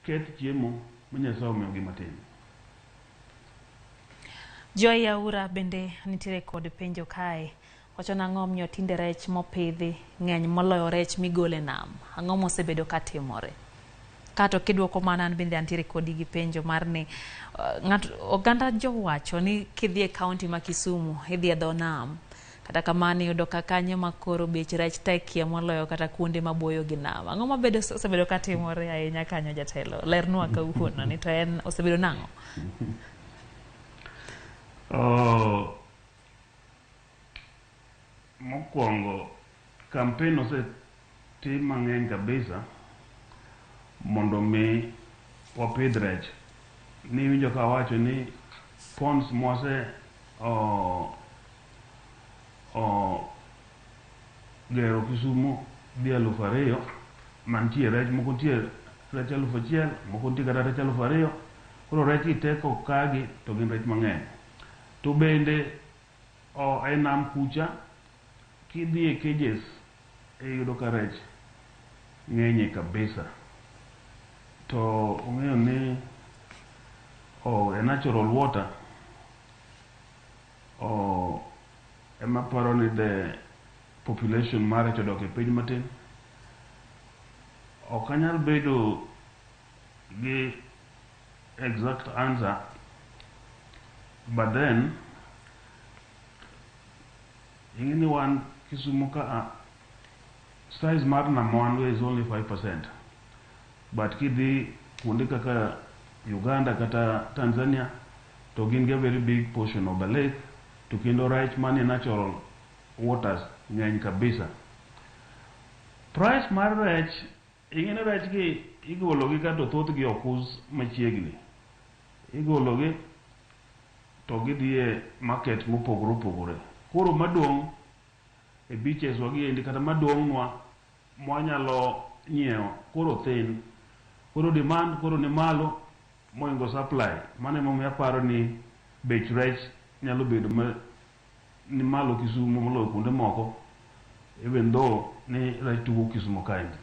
ket chiemo manyasaye omiyogi matin. Joy Aura bende nitiere kod penjo kae. Wacho nang'o omiyo tinde rech mopidhi ng'eny moloyo rech migole nam. Ang'o mosebedo katimore? Kato kidwoko mana an bende antiere kodi gi penjo mar ni oganda jowacho ni kidhi e kaunti ma Kisumu idhi e dho nam. Kata kamano yudo ka kanyo makoro bech rech tekie moloyo kata kuonde maboyo gi nam. Ang'o mabedo osebedo katimore ahinya kanyo jatelo? Lernwa kawuono ni to en osebedo nang'o? Mokwongo campaign osetim mang'eny kabisa mondo mi wapidh rech. Ni winjo ka wacho ni ponds mwase gero Kisumu di 2,000 mantie rech, moko nitie rech 1,000, moko nitie kata rech 2,000. Koro rech iteko kagi to gin rech mang'eny. To bende e nam kucha kidhi e cages yudo ka rech ng'enye kabisa. To ong'eyo ni e natural water ema paro ni the population mar rech odok e piny matin. Ok anyal bedo gi exact answer, but then ing'eni wan Kisumu ka size mar namwanwa is only 5%, but kidhi kuonde kaka Uganda kata Tanzania to gin a very big portion of the lake, to kendo rech manie natural waters ng'eny kabisa. Price mar rech, ing'eni rech gi igologi ka to thothgi ok us machiegni. Igologi to gidhi e market mopogore opogore. Koro madong' e beaches wagi endi kata madong'nwa mwanyalo nyiewo koro thin. Koro demand koro ni malo moingo supply. Mano emomiyo aparo ni bech rech nyalo bedo ni malo Kisumu moloyo kuonde moko, even though ni rech tugo Kisumu kaendi.